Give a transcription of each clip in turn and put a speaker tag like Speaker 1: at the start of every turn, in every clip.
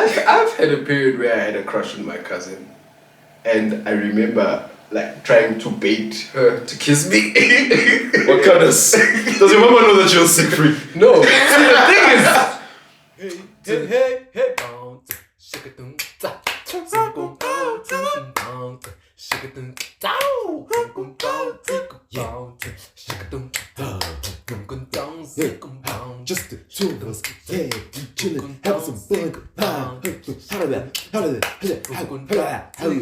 Speaker 1: I've had a period where I had a crush on my cousin, and I remember like trying to bait her to kiss me.
Speaker 2: What kind of? Does your mama know that you're sick free?
Speaker 1: No. See, the thing is,
Speaker 3: Hey.
Speaker 2: Just the two of us, yeah, chillin', having some fun. How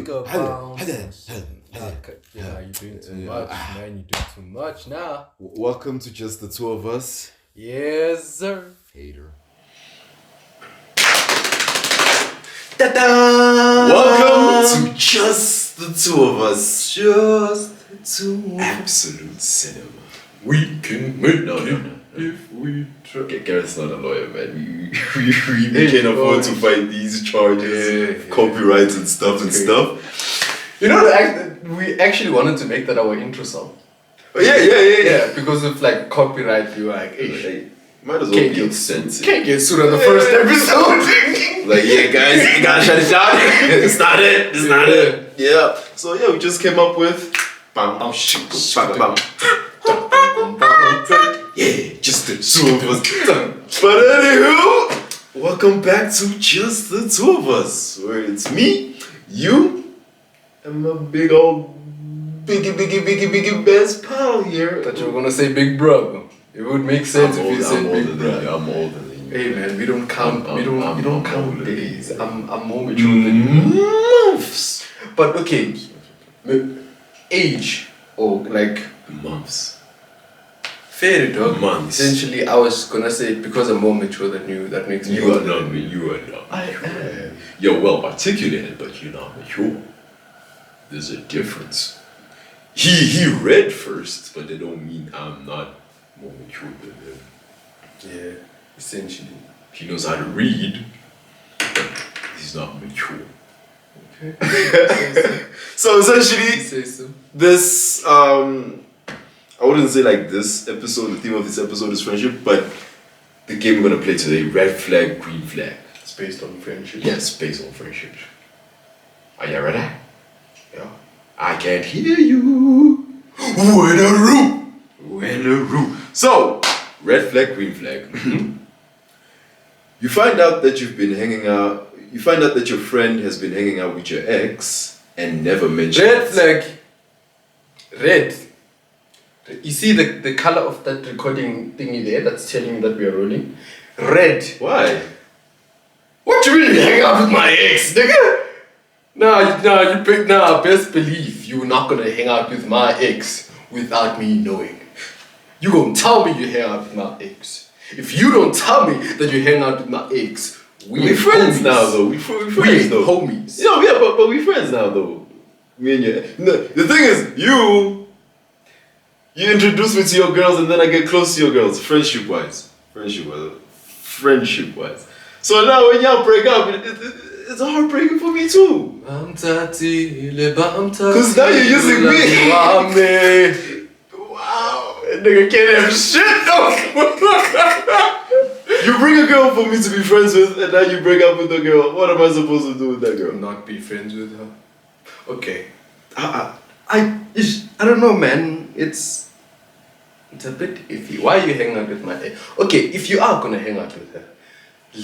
Speaker 2: you
Speaker 3: doing too much, man. You're doing too much now.
Speaker 2: Welcome to Just the Two of Us.
Speaker 3: Yes, sir.
Speaker 2: Hater. Welcome to Just the Two of Us.
Speaker 1: just the two.
Speaker 2: Absolute cinema.
Speaker 1: We can make
Speaker 2: No.
Speaker 1: if we try.
Speaker 2: Okay, Garrett's not a lawyer, man. We can't afford to fight these charges, copyrights and stuff.
Speaker 1: You know, we actually wanted to make that our intro song.
Speaker 2: Oh, yeah.
Speaker 1: Because of like copyright, we were like, hey,
Speaker 2: Might as well
Speaker 1: can't
Speaker 2: be
Speaker 1: get
Speaker 2: extensive.
Speaker 1: can't get sued on the first episode.
Speaker 2: Like, yeah, guys, you gotta shut it down. It's not it. Yeah. So yeah, we just came up with. Yeah, just the two of us. But anywho, welcome back to Just the Two of Us, where it's me, you, and my big old biggie best pal here.
Speaker 1: Thought you were gonna say big bro. It would make sense if you said big bro.
Speaker 2: I'm older than you.
Speaker 1: Hey man, we don't count. We don't count
Speaker 2: older
Speaker 1: days. I'm more mature than you.
Speaker 2: Months.
Speaker 1: But okay, age or like
Speaker 2: Months.
Speaker 1: fair dog.
Speaker 2: Months.
Speaker 1: Essentially, I was gonna say because I'm more mature than you. That makes me.
Speaker 2: You are not mature.
Speaker 1: I am.
Speaker 2: You're well articulated, but you're not mature. There's a difference. He read first, but they don't mean I'm not more mature than him.
Speaker 1: Yeah, essentially.
Speaker 2: He knows how to read, but he's not mature.
Speaker 1: Okay.
Speaker 2: So essentially,
Speaker 1: Say so.
Speaker 2: this I wouldn't say like this episode, the theme of this episode is friendship, but the game we're gonna play today, red flag, green flag.
Speaker 1: It's based on friendship.
Speaker 2: Yes, based on friendship. Are you ready?
Speaker 1: Yeah.
Speaker 2: I can't hear you. Winaroo. So, red flag, green flag. You find out that you've been hanging out. You find out that your friend has been hanging out with your ex and never mentioned.
Speaker 1: Red flag. Red. You see the color of that recording thingy there that's telling me that we are rolling? Red.
Speaker 2: Why?
Speaker 1: What do you mean you hang out with my ex, nigga? Nah, best believe you're not gonna hang out with my ex without me knowing. You gonna tell me you hang out with my ex. If you don't tell me that you hang out with my ex,
Speaker 2: We're friends
Speaker 1: homies.
Speaker 2: now, though. We're friends,
Speaker 1: We
Speaker 2: though.
Speaker 1: homies.
Speaker 2: Yeah, but we're friends now, though. Me and you. No, the thing is, you introduce me to your girls, and then I get close to your girls, friendship-wise. So now when y'all break up, it's heartbreaking for me too. Cause now you're using me.
Speaker 1: Wow, that nigga can't have shit though.
Speaker 2: You bring a girl for me to be friends with, and now you break up with the girl. What am I supposed to do with that girl?
Speaker 1: Not be friends with her. Okay. I don't know, man. It's a bit iffy. Why are you hanging out with my ex? Okay, if you are gonna hang out with her,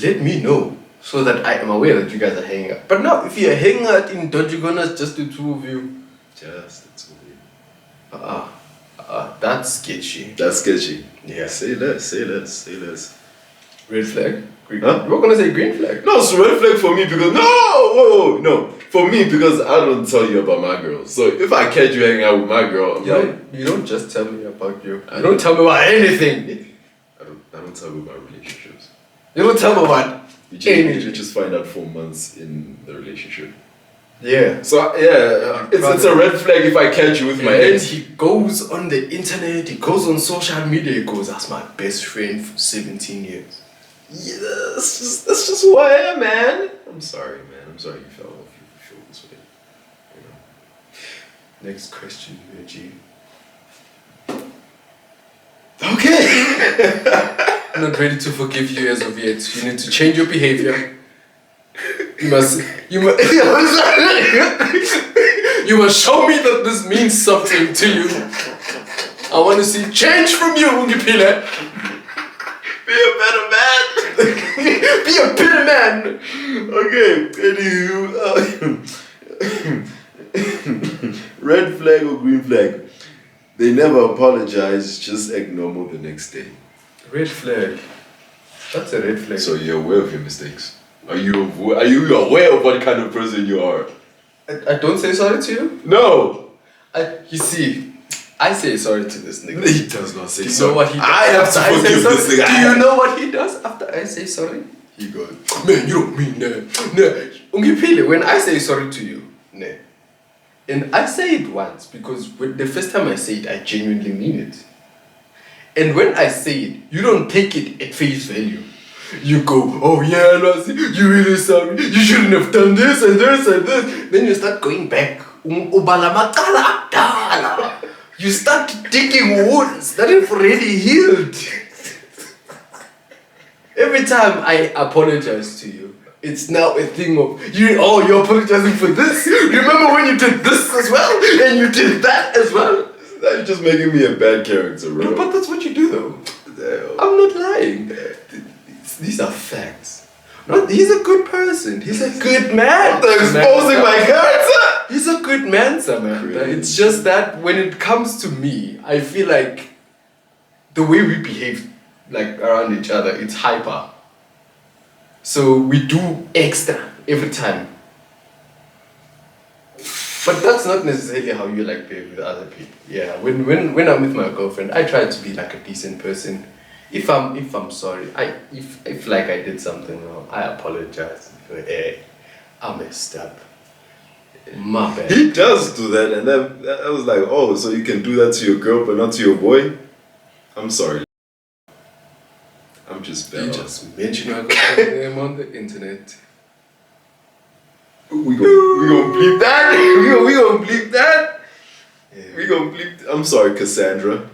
Speaker 1: let me know so that I am aware that you guys are hanging out. But now, if you're hanging out in Dojigonas, just the two of you,
Speaker 2: Just the two of you.
Speaker 1: that's sketchy.
Speaker 2: That's sketchy.
Speaker 1: Yeah.
Speaker 2: Say less.
Speaker 1: Red flag? Green.
Speaker 2: Huh?
Speaker 1: You were gonna say green flag.
Speaker 2: No, it's a red flag for me because no. For me because I don't tell you about my girl. So if I catch you hanging out with my girl, I'm like,
Speaker 1: You don't just tell me about you. You don't tell me about anything.
Speaker 2: I don't tell you about relationships.
Speaker 1: You don't tell me about
Speaker 2: You
Speaker 1: anything.
Speaker 2: just find out 4 months in the relationship.
Speaker 1: Yeah.
Speaker 2: So yeah, it's a red flag if I catch you with my
Speaker 1: And then
Speaker 2: ex.
Speaker 1: he goes on the internet, he goes on social media, he goes, that's my best friend for 17 years.
Speaker 2: Yeah, that's just who I am, man. I'm sorry, man. I'm sorry you feel this way. You know.
Speaker 1: Next question, Reggie.
Speaker 2: Okay.
Speaker 1: I'm not ready to forgive you as of yet. You need to change your behavior. You must you must show me that this means something to you. I want to see change from you, Ungipile.
Speaker 2: Be a better man.
Speaker 1: Be a better man.
Speaker 2: Okay, anywho, red flag or green flag? They never apologize, just act normal the next day.
Speaker 1: Red flag. That's a red flag.
Speaker 2: So you're aware of your mistakes. Are you aware of what kind of person you are?
Speaker 1: I don't say sorry to you?
Speaker 2: No.
Speaker 1: You see, I say sorry to this nigga.
Speaker 2: He does not say
Speaker 1: Do you
Speaker 2: sorry.
Speaker 1: know what he does?
Speaker 2: I have to
Speaker 1: after I say
Speaker 2: forgive
Speaker 1: sorry?
Speaker 2: this nigga.
Speaker 1: Do you know what he does after I say sorry?
Speaker 2: He goes,
Speaker 1: Man, you don't mean that. Nah. Ungipile, when I say sorry to you, nah. And I say it once because when the first time I say it, I genuinely mean it. And when I say it, you don't take it at face value. You go, oh yeah, Lassie, you really sorry. You shouldn't have done this and this and this. Then you start going back. You start digging wounds that have already healed. Every time I apologize to you, it's now a thing of you're apologizing for this. Remember when you did this as well? And you did that as well?
Speaker 2: you're just making me a bad character, bro.
Speaker 1: No, but that's what you do though.
Speaker 2: Damn.
Speaker 1: I'm not lying. These are facts. No, he's a good person. He's a good man.
Speaker 2: They're exposing my character.
Speaker 1: He's a good man, Samantha. It's just that when it comes to me, I feel like the way we behave like around each other, it's hyper. So we do extra every time. But that's not necessarily how you like behave with other people. Yeah, when I'm with my girlfriend, I try to be like a decent person. If I'm sorry, if like I did something wrong, I apologize. Hey, I messed up. My bad.
Speaker 2: He does do that, and then I was like, oh, so you can do that to your girl, but not to your boy? I'm sorry. I'm just bad.
Speaker 1: You just mentioned my girlfriend's name on the internet.
Speaker 2: We gonna bleep that. We gonna bleep that.
Speaker 1: Yeah.
Speaker 2: We gonna bleep. I'm sorry, Cassandra.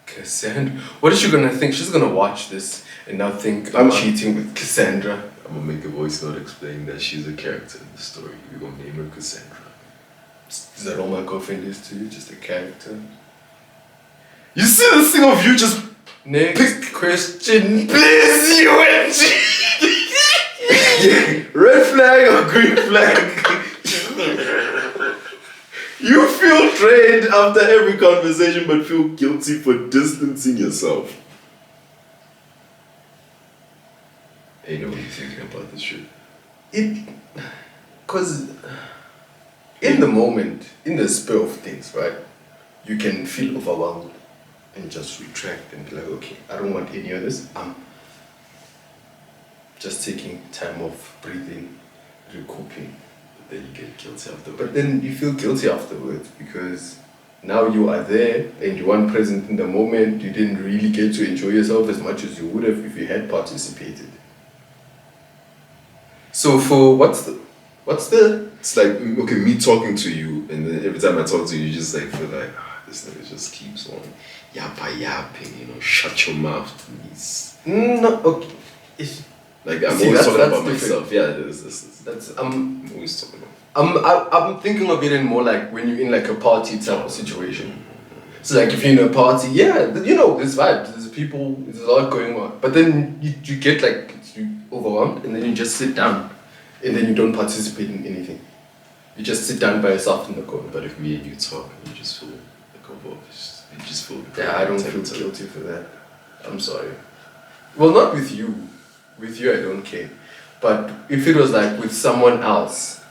Speaker 1: Cassandra, what is she gonna think? She's gonna watch this and now think I'm cheating with Cassandra.
Speaker 2: I'm gonna make a voice note explaining that she's a character in the story. We're gonna name her Cassandra.
Speaker 1: Is that all my girlfriend is to you? Just a character?
Speaker 2: You see this thing of you just
Speaker 1: Next question, please, you and
Speaker 2: red flag or green flag? You feel drained after every conversation but feel guilty for distancing yourself. Hey, know what you're thinking about this shit.
Speaker 1: Because in the moment, in the spur of things, right, you can feel overwhelmed and just retract and be like, okay, I don't want any of this. I'm just taking time off, breathing, recouping.
Speaker 2: Then you get guilty afterwards.
Speaker 1: But then you feel guilty afterwards because now you are there and you weren't present in the moment. You didn't really get to enjoy yourself as much as you would have if you had participated. So for what's the
Speaker 2: It's like, okay, me talking to you, and then every time I talk to you, you just like feel like, this nigga just keeps on yapping, shut your mouth, please.
Speaker 1: no, okay.
Speaker 2: Like, I'm
Speaker 1: See,
Speaker 2: always
Speaker 1: that's
Speaker 2: talking about
Speaker 1: different.
Speaker 2: myself. Yeah, that's I'm always talking about.
Speaker 1: I'm thinking of it in more like when you're in like a party type of situation. So like if you're in a party, yeah, there's vibes, there's people, there's a lot going on. But then you get like you overwhelmed and then you just sit down and then you don't participate in anything. You just sit down by yourself in the corner.
Speaker 2: But if me and you talk, you just feel like a voice. You just feel.
Speaker 1: Yeah, I don't feel guilty for that. I'm sorry. Well, not with you. With you, I don't care. But if it was like with someone else,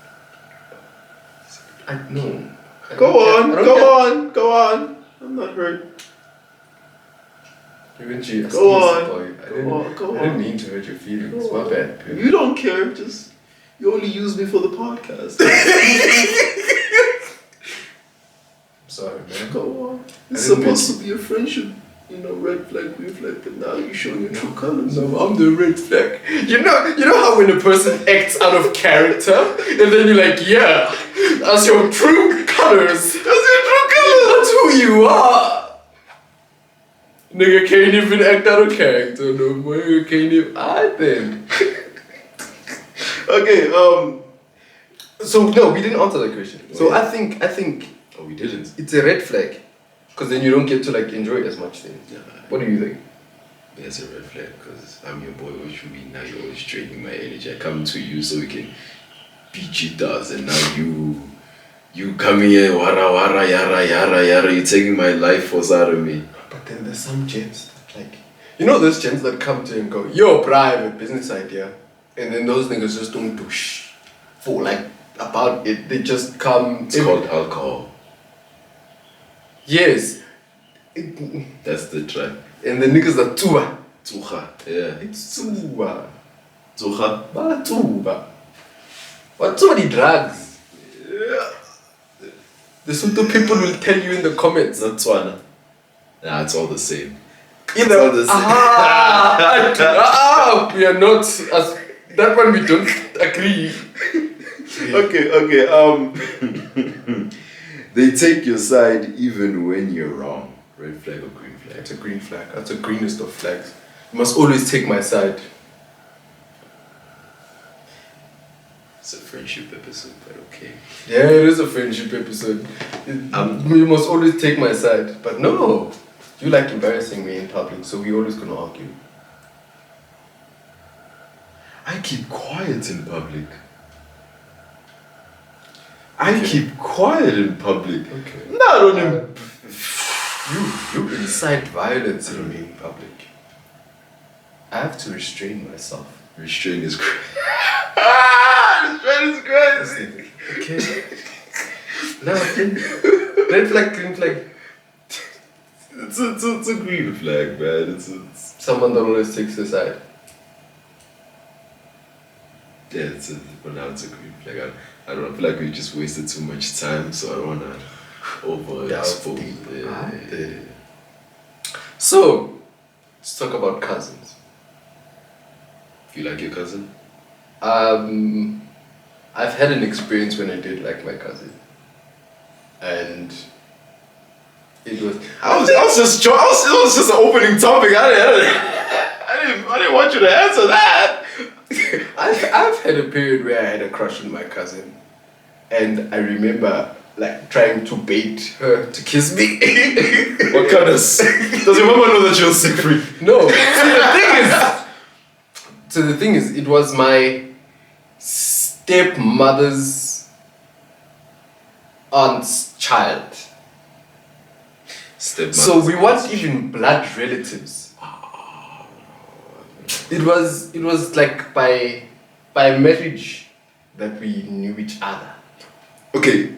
Speaker 1: I know.
Speaker 2: Go on. I'm not hurt.
Speaker 1: You and
Speaker 2: Go on.
Speaker 1: I didn't mean to hurt your feelings. My bad. Pim.
Speaker 2: You don't care. Just you only use me for the podcast.
Speaker 1: I'm sorry, man.
Speaker 2: Go on. It's supposed to be a friendship. Red flag, green flag, but now you show your true colors.
Speaker 1: No, I'm the red flag. You know how when a person acts out of character, and then you're like, yeah, that's your true colors. That's who you are. Nigga can't even act out of character no more. Nigga can't even. I then.
Speaker 2: Okay,
Speaker 1: So no, we didn't answer that question. So
Speaker 2: yeah.
Speaker 1: I think
Speaker 2: oh, we didn't.
Speaker 1: it's a red flag, because then you don't get to like enjoy it as much. Then,
Speaker 2: Yeah.
Speaker 1: what do you think?
Speaker 2: That's a red flag because I'm your boy. What should be now? You're always draining my energy. I come to you so we can be cheaters, and now you come here, wara wara yara yara yara. You're taking my life force out of me.
Speaker 1: But then there's some gents that like, you know, those gents that come to you and go, "Yo, private business idea," and then those niggas just don't do for like about it. They just come.
Speaker 2: It's called alcohol.
Speaker 1: Yes.
Speaker 2: That's the track.
Speaker 1: And the niggas are tuba.
Speaker 2: Tucha. Yeah.
Speaker 1: It's tuba.
Speaker 2: Tucha.
Speaker 1: Ba tuba. But too many drugs.
Speaker 2: Yeah.
Speaker 1: The Sotho people will tell you in the comments.
Speaker 2: Not Tswana. Nah, it's all the same.
Speaker 1: Either.
Speaker 2: It's all the same.
Speaker 1: We are not as that one. We don't agree.
Speaker 2: Okay. They take your side even when you're wrong. Red flag or green flag?
Speaker 1: That's a green flag. That's the greenest of flags. You must always take my side.
Speaker 2: It's a friendship episode, but okay.
Speaker 1: Yeah, it is a friendship episode. You must always take my side. But no, you like embarrassing me in public, so we're always gonna argue.
Speaker 2: I keep quiet in public. I keep quiet in public.
Speaker 1: Okay.
Speaker 2: Not on him.
Speaker 1: You incite violence in me in public. I have to restrain myself.
Speaker 2: Restraint is crazy. Restraint is crazy.
Speaker 1: Okay. Now, red flag, green flag.
Speaker 2: It's a green flag, man. It's
Speaker 1: Someone that always takes the side.
Speaker 2: yeah. But now it's a green flag. I don't know, I feel like we just wasted too much time, so I don't wanna overexpose. Yeah.
Speaker 1: So, let's talk about cousins.
Speaker 2: You like your cousin?
Speaker 1: I've had an experience when I did like my cousin, and it was.
Speaker 2: It was just an opening topic. I didn't want you to answer that.
Speaker 1: I've had a period where I had a crush on my cousin, and I remember like trying to bait her to kiss me.
Speaker 2: What kind of? Does your mama know that you're sick free?
Speaker 1: No. So the thing is, it was my stepmother's aunt's child. So we weren't even blood relatives. It was like by marriage that we knew each other.
Speaker 2: Okay,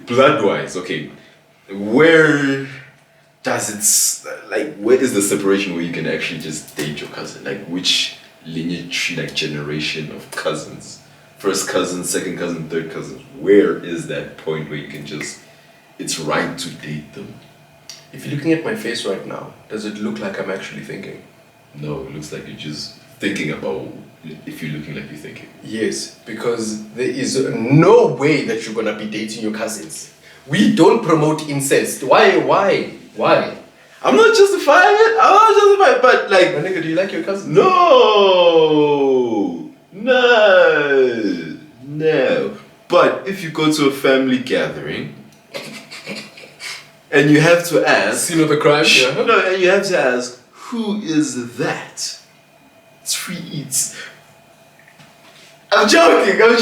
Speaker 2: blood-wise, okay. Where does where is the separation where you can actually just date your cousin? Like which lineage, like generation of cousins? First cousin, second cousin, third cousin. Where is that point where you can just, it's right to date them?
Speaker 1: If you're looking at my face right now, does it look like I'm actually thinking?
Speaker 2: No, it looks like you're just thinking about if you're looking like you're thinking.
Speaker 1: Yes, because there is no way that you're gonna be dating your cousins. We don't promote incest. Why?
Speaker 2: I'm not justifying it, but like...
Speaker 1: My nigga, do you like your cousins?
Speaker 2: No. But if you go to a family gathering and you have to ask...
Speaker 1: Scene of the crime, yeah.
Speaker 2: No, and you have to ask, who is that? 3 eats. I'm joking. I'm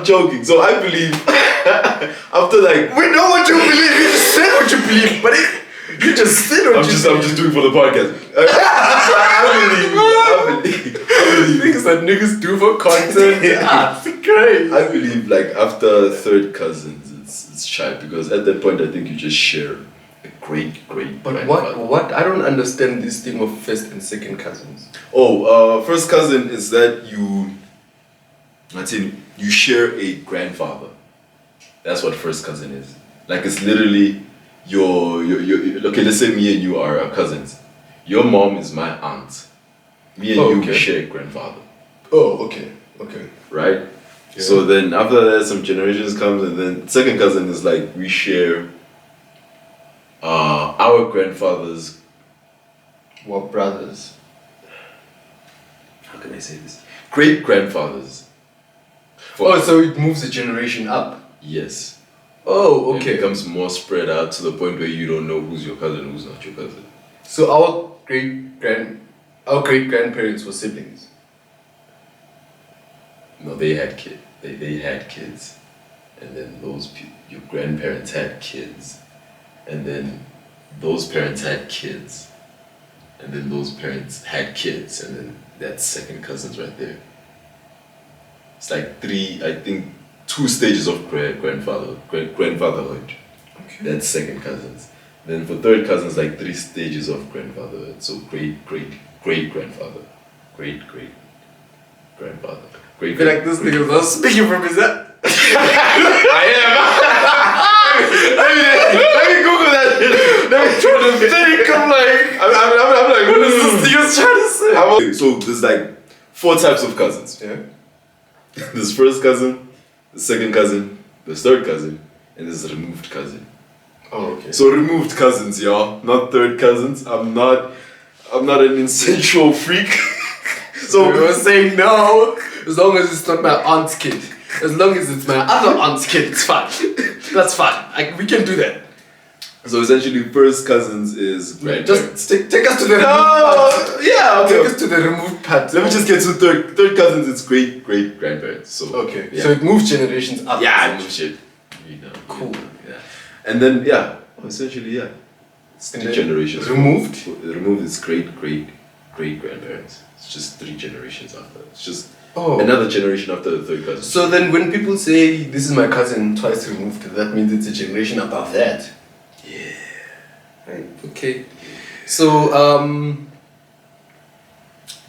Speaker 2: joking. So I believe after like...
Speaker 1: We know what you believe. You just said what you believe, but you just said what you believe.
Speaker 2: I'm just doing for the podcast. I believe
Speaker 1: things that niggas do for content. It's great.
Speaker 2: I believe like after third cousins, it's shy because at that point I think you just share a great
Speaker 1: But what I don't understand this thing of first and second cousins.
Speaker 2: First cousin is that you share a grandfather. That's what first cousin is. Like it's literally your okay, let's say me and you are cousins. Your mom is my aunt. Me and you share a grandfather.
Speaker 1: Oh, okay.
Speaker 2: Right?
Speaker 1: Yeah.
Speaker 2: So then after that some generations comes and then second cousin is like we share our grandfathers.
Speaker 1: What brothers?
Speaker 2: How can I say this? Great grandfathers
Speaker 1: Oh, so it moves a generation up.
Speaker 2: Yes.
Speaker 1: Oh,
Speaker 2: It
Speaker 1: okay.
Speaker 2: becomes more spread out to the point where you don't know who's your cousin, who's not your cousin.
Speaker 1: So our great grandparents were siblings.
Speaker 2: No, they had kids. They had kids, and then your grandparents had kids, and then those parents had kids, and then those parents had kids, and then that's second cousins right there. It's like two stages of grandfatherhood.
Speaker 1: Okay.
Speaker 2: That's second cousins. Then for third cousins, like 3 stages of grandfatherhood. So great grandfather, great grandfather.
Speaker 1: I feel like this nigga was not speaking from his head.
Speaker 2: I am. let me Google that shit. Let me try to think. I'm like, what is this nigga's trying to say? So there's like 4 types of cousins.
Speaker 1: Yeah.
Speaker 2: There's first cousin, the second cousin, there's third cousin, and there's a removed cousin.
Speaker 1: Oh, okay.
Speaker 2: So removed cousins, y'all, not third cousins. I'm not an insensual freak.
Speaker 1: So we were saying no, as long as it's not my aunt's kid. As long as it's my other aunt's kid, it's fine. That's fine. We can do that.
Speaker 2: So essentially, first cousins is grandparents.
Speaker 1: Just take us to the removed part.
Speaker 2: Yeah, okay.
Speaker 1: Take us to the removed part.
Speaker 2: Let me just get to third cousins. It's great grandparents. So
Speaker 1: okay.
Speaker 2: yeah.
Speaker 1: So it moves generations up.
Speaker 2: Yeah, I move shit. You know.
Speaker 1: Cool.
Speaker 2: Yeah. And then essentially it's 3 generations.
Speaker 1: Removed.
Speaker 2: Removed is great grandparents. It's just 3 generations after. It's just
Speaker 1: Oh.
Speaker 2: another generation after the third cousin.
Speaker 1: So then when people say this is my cousin twice removed, that means it's a generation above that.
Speaker 2: Yeah.
Speaker 1: Right. Okay. So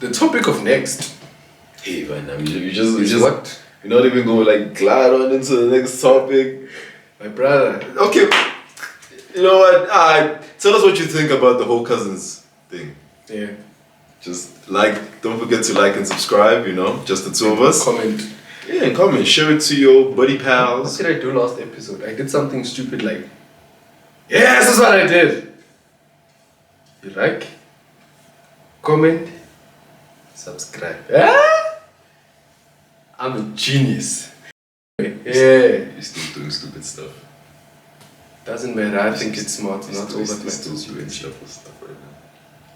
Speaker 1: the topic of next.
Speaker 2: Hey man, I mean,
Speaker 1: is what?
Speaker 2: you're not even going to like glide on into the next topic.
Speaker 1: My brother.
Speaker 2: Okay. You know what? Tell us what you think about the whole cousins thing.
Speaker 1: Yeah.
Speaker 2: Just don't forget to like and subscribe, just the 2 of us.
Speaker 1: Comment.
Speaker 2: Yeah, and comment. Share it to your buddy
Speaker 1: What
Speaker 2: pals.
Speaker 1: did I do last episode? I did something stupid like, yes, this is what I did. You like? Comment? Subscribe. Yeah? I'm a genius. Yeah.
Speaker 2: You're still doing stupid stuff.
Speaker 1: Doesn't matter. I think it's smart. Not all that
Speaker 2: Still
Speaker 1: matters.
Speaker 2: doing stuff right now.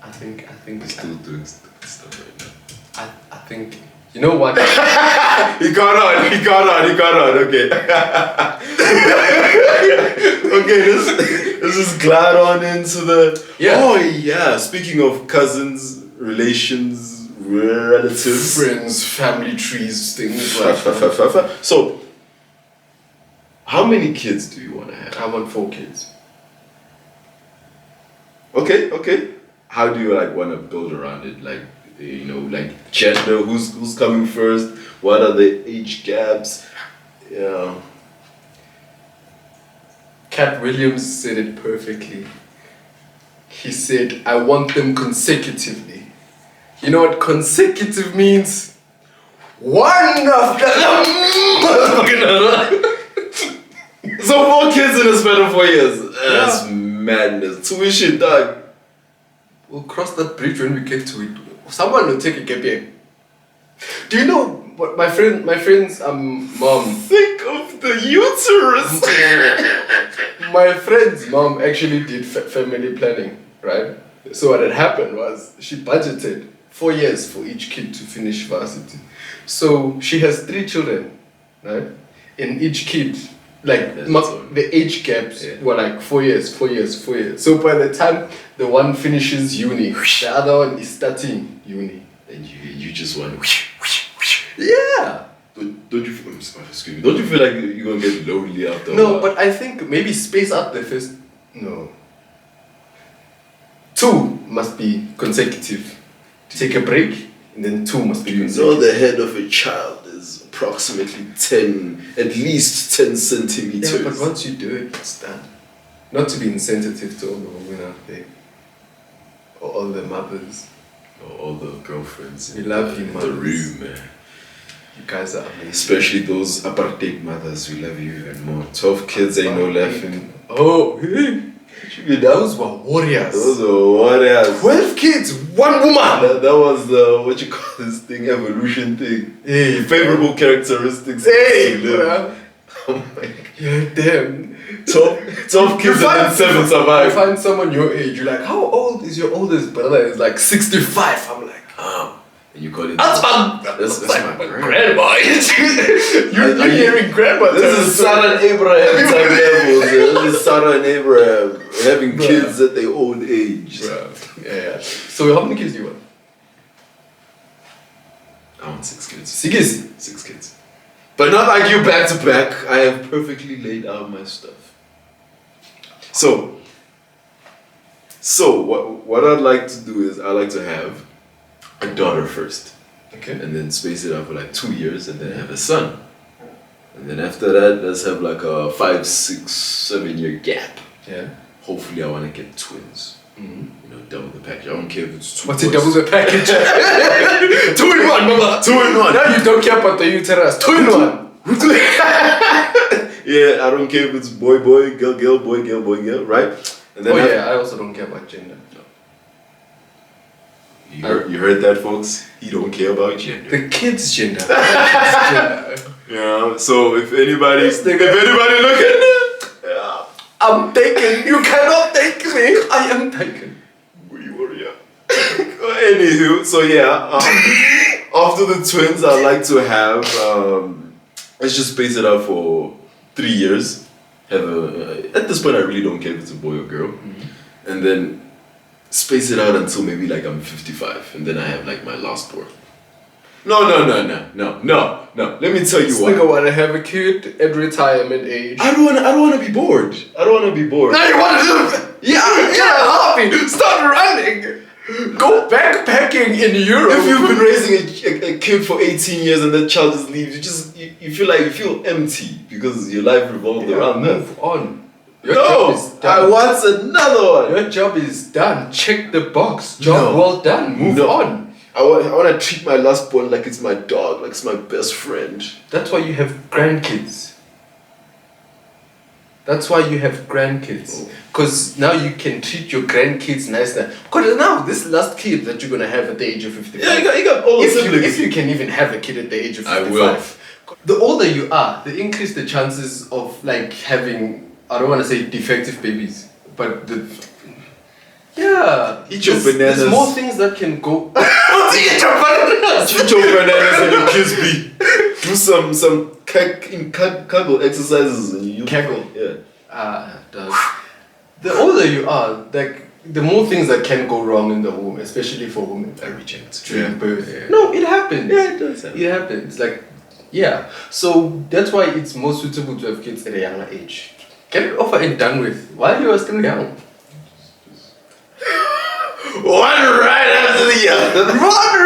Speaker 1: I think.
Speaker 2: You're still doing stupid stuff right now.
Speaker 1: I think. You know what?
Speaker 2: He got on. Okay. Okay, let's just glide on into the.
Speaker 1: Yeah.
Speaker 2: Oh yeah. Speaking of cousins, relations, relatives,
Speaker 1: Friends, family trees, things like that.
Speaker 2: So, how many kids do you want to have?
Speaker 1: I want 4 kids.
Speaker 2: Okay. How do you want to build around it? Like gender, who's coming first? What are the age gaps? Yeah.
Speaker 1: Cat Williams said it perfectly. He said, I want them consecutively. You know what consecutive means? One after the
Speaker 2: So 4 kids in a span of 4 years. That's madness. Tuition, dog.
Speaker 1: We'll cross that bridge when we get to it. Someone will take a gap year. Do you know what my friend's mom?
Speaker 2: Think of the uterus.
Speaker 1: My friend's mom actually did family planning, right? So what had happened was she budgeted 4 years for each kid to finish varsity. So she has 3 children, right? And each kid, the age gaps were like 4 years. So by the time the one finishes uni, the other one is starting uni.
Speaker 2: And you just want.
Speaker 1: Yeah.
Speaker 2: Don't you feel? Excuse me. Don't you feel like you're gonna get lonely after?
Speaker 1: No, but I think maybe space out the first. No. 2 must be consecutive. Take a break, and then 2 must be consecutive.
Speaker 2: the head of a child is approximately at least 10 centimeters.
Speaker 1: Yeah, but once you do it, it's done. Not to be insensitive to all the women out there, or all the mothers.
Speaker 2: All the girlfriends
Speaker 1: We love you,
Speaker 2: in the
Speaker 1: mothers.
Speaker 2: room, man.
Speaker 1: You guys are amazing.
Speaker 2: Especially those apartheid mothers, we love you even more. 12 kids ain't no laughing.
Speaker 1: Oh, hey. Those were warriors.
Speaker 2: Those are warriors.
Speaker 1: 12 kids, one woman.
Speaker 2: That was the, what you call this thing, evolution thing.
Speaker 1: Hey,
Speaker 2: Favorable characteristics.
Speaker 1: Hey,
Speaker 2: to live.
Speaker 1: bruh.
Speaker 2: Oh my god.
Speaker 1: Yeah, damn.
Speaker 2: 12 kids and then 7
Speaker 1: You
Speaker 2: survive.
Speaker 1: find someone your age, you're like, how old is your oldest brother? It's like 65. I'm like,
Speaker 2: And you call it.
Speaker 1: that's my
Speaker 2: my
Speaker 1: grandma. You're hearing grandma.
Speaker 2: This is Sarah and Abraham type levels. This is Sarah and Abraham having
Speaker 1: Bruh.
Speaker 2: kids at their old age.
Speaker 1: Bruh. Yeah. So how many kids do you want?
Speaker 2: I want 6 kids.
Speaker 1: 6.
Speaker 2: 6 kids. But not like you back to back. I have perfectly laid out my stuff. So what I'd like to do is I like to have a daughter first.
Speaker 1: Okay.
Speaker 2: And then space it out for like 2 years and then have a son. And then after that, let's have like a 5, 6, 7 year gap.
Speaker 1: Yeah.
Speaker 2: Hopefully I want to get twins. You know, double the package. I don't care if it's 2
Speaker 1: What's
Speaker 2: boys.
Speaker 1: it, double the package? 2 in 1, mama.
Speaker 2: 2 in 1.
Speaker 1: Now you don't care about the uterus. 2 in 1.
Speaker 2: Yeah, I don't care if it's boy, girl, boy, girl, right? And then
Speaker 1: I also don't care about gender.
Speaker 2: You heard that, folks? He don't care about gender.
Speaker 1: The kid's gender. The kid's gender.
Speaker 2: Yeah. So if anybody looking, yeah,
Speaker 1: I'm taken. You cannot take me. I am taken.
Speaker 2: we warrior. Anywho, so yeah, after the twins, I'd like to have let's just space it out for 3 years. Have at this point, I really don't care if it's a boy or girl, and then space it out until maybe like I'm 55, and then I have like my last born. No. Let me tell you
Speaker 1: This
Speaker 2: what.
Speaker 1: nigga wanna have a kid at retirement age.
Speaker 2: I don't wanna be bored. I don't wanna be bored.
Speaker 1: Now you wanna do? Yeah, Harvey, start running. Go backpacking in Europe.
Speaker 2: If you've been raising a kid for 18 years and that child just leaves, you feel empty because your life revolved around that.
Speaker 1: move on. Your job is
Speaker 2: No,
Speaker 1: done.
Speaker 2: I want another one.
Speaker 1: Your job is done. Check the box. Job
Speaker 2: No.
Speaker 1: well done. Move
Speaker 2: No.
Speaker 1: on.
Speaker 2: I want to treat my last born like it's my dog, like it's my best friend.
Speaker 1: That's why you have grandkids. That's why you have grandkids. Because now you can treat your grandkids nicer. Because now, this last kid that you're going to have at the age of 55.
Speaker 2: Yeah, you got all the siblings.
Speaker 1: If you can even have a kid at the age of
Speaker 2: I
Speaker 1: 55.
Speaker 2: will.
Speaker 1: The older you are, the increase the chances of like having, I don't want to say defective babies, but yeah.
Speaker 2: Eat your
Speaker 1: there's
Speaker 2: bananas.
Speaker 1: more things that can go. Eat your bananas!
Speaker 2: Eat your bananas and your kids be. Do some kegel exercises and you.
Speaker 1: Kegel?
Speaker 2: Yeah.
Speaker 1: The older you are, like the more things that can go wrong in the home, especially for women.
Speaker 2: I reject.
Speaker 1: During birth.
Speaker 2: Yeah.
Speaker 1: No, it happens.
Speaker 2: Yeah, it does happen.
Speaker 1: It happens. Like, yeah. So that's why it's more suitable to have kids at a younger age. Get it over and done with while you are still young.
Speaker 2: One right after the other.
Speaker 1: Run,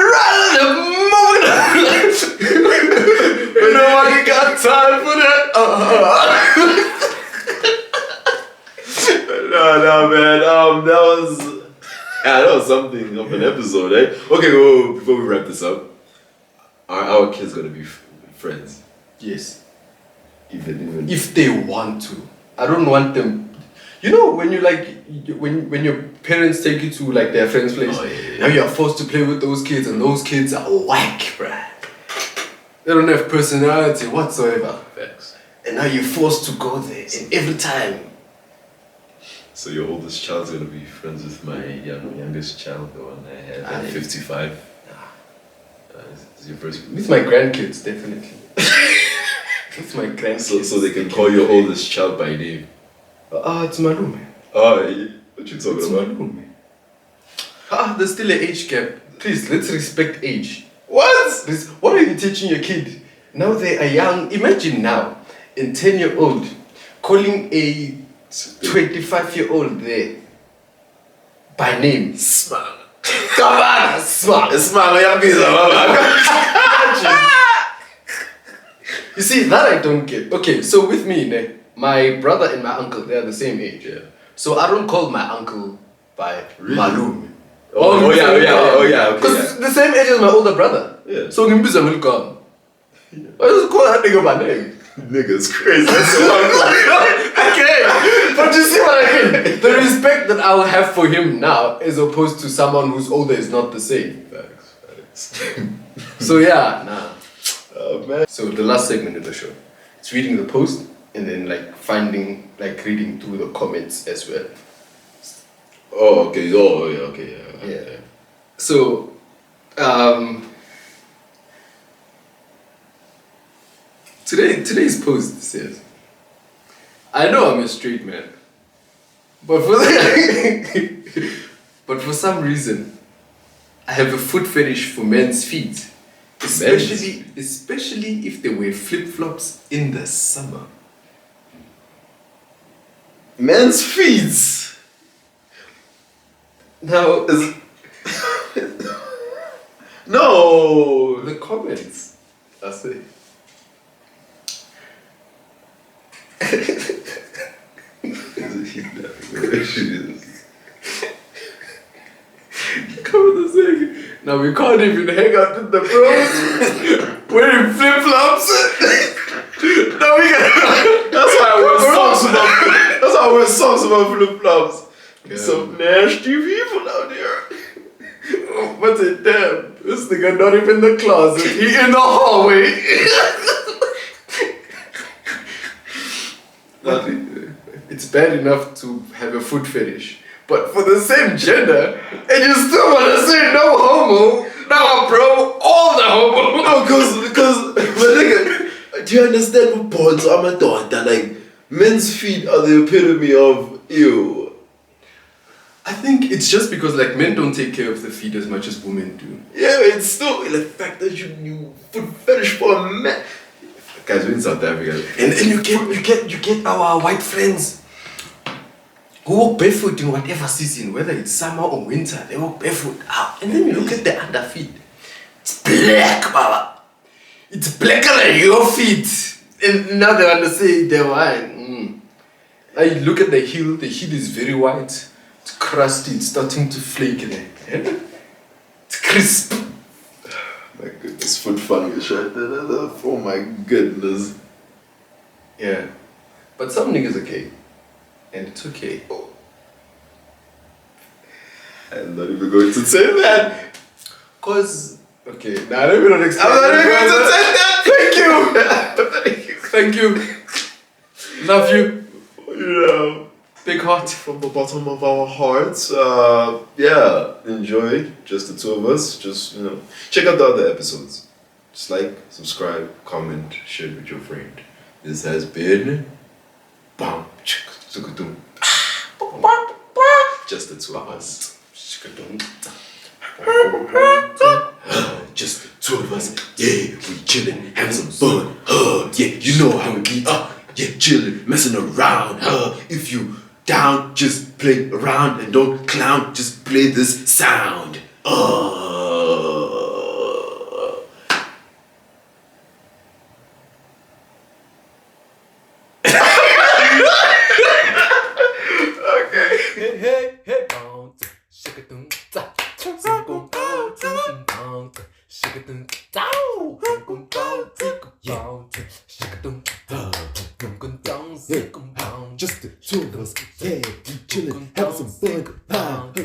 Speaker 1: Nobody got time for that.
Speaker 2: No, man. That was something of an episode, eh? Okay, well, before we wrap this up, are our kids gonna be friends?
Speaker 1: Yes.
Speaker 2: Even
Speaker 1: If they want to. I don't want them. You know when you like when your parents take you to like their friend's place,
Speaker 2: Oh, yeah.
Speaker 1: now you're forced to play with those kids and those kids are whack, bruh. They don't have personality whatsoever.
Speaker 2: Facts.
Speaker 1: And now you're forced to go there and every time.
Speaker 2: So your oldest child's gonna be friends with my youngest child, the one I have at 55. Is your first?
Speaker 1: With my grandkids, definitely. With my grandkids.
Speaker 2: So they can call your oldest child by name.
Speaker 1: It's Malume.
Speaker 2: Oh, what you
Speaker 1: It's
Speaker 2: talking about?
Speaker 1: Malume. There's still an age gap. Please, let's respect age.
Speaker 2: What?
Speaker 1: What are you teaching your kid? Now they are young. Imagine now, a 10-year-old calling a 25-year-old there by name.
Speaker 2: Smile.
Speaker 1: Come on, smart.
Speaker 2: Smile, yeah,
Speaker 1: You see, that I don't get. Okay, so with me, ne, my brother and my uncle, they are the same age.
Speaker 2: Yeah.
Speaker 1: So I don't call my uncle by
Speaker 2: Really?
Speaker 1: Malume.
Speaker 2: Oh, yeah, okay.
Speaker 1: Because the same age as my older brother.
Speaker 2: Yeah.
Speaker 1: So ngimbiza ngelikhama. I just call that nigga by name.
Speaker 2: Nigga's crazy. That's so hardcore.
Speaker 1: Okay, but you see what I mean? The respect that I'll have for him now as opposed to someone who's older is not the same.
Speaker 2: Facts.
Speaker 1: So yeah, nah.
Speaker 2: Oh man.
Speaker 1: So the last segment of the show, it's reading the post and then reading through the comments as well.
Speaker 2: Oh okay. Oh yeah. Okay. Yeah.
Speaker 1: Yeah. So, today's post says, I know I'm a straight man, but but for some reason, I have a foot fetish for men's feet, especially if they wear flip-flops in the summer.
Speaker 2: Men's feet.
Speaker 1: Now,
Speaker 2: No.
Speaker 1: the comments, I say. Come on a second. Now we can't even hang out with the bros wearing flip-flops. Now we can.
Speaker 2: That's why I wear socks about flip-flops.
Speaker 1: Yeah.
Speaker 2: Some nasty people out there.
Speaker 1: What's it? Damn, this nigga not even in the closet. He in the hallway. It's bad enough to have a foot fetish, but for the same gender, and you still want to say no homo, no bro, all the homo.
Speaker 2: No, because, but nigga, do you understand what porns are my daughter? Like, men's feet are the epitome of ew.
Speaker 1: I think it's just because like men don't take care of the feet as much as women do.
Speaker 2: Yeah, it's still the fact that you foot fetish for a man. Guys, we're in South Africa.
Speaker 1: And then you get our white friends who walk barefoot in whatever season, whether it's summer or winter, they walk barefoot out. And then you look at the under feet. It's black, Baba. It's blacker than your feet. And now they want to say they're white. Now you look at the heel is very white. It's crusty, it's starting to flake there. Yeah? It's crisp.
Speaker 2: My goodness, foot fungus right there. Oh my goodness.
Speaker 1: Yeah. But some niggas are gay. And it's okay.
Speaker 2: I'm not even going to say that.
Speaker 1: Cause okay, now let me not explain.
Speaker 2: I'm not even going to say that.
Speaker 1: Thank you. Thank you. Love you.
Speaker 2: You know,
Speaker 1: Big heart.
Speaker 2: from the bottom of our hearts. Yeah, enjoy. Just the two of us. Just, you know, check out the other episodes. Just like, subscribe, comment, share it with your friend. This has been Bam Chik Sukudum. Just the two of us. Just the two of us. Yeah, we chillin', having some fun. Yeah, you know how we be. Yeah, chillin', messing around. If you down, just play around and don't clown. Just play this sound.
Speaker 3: Hey, bounce, shake it, just the two of us.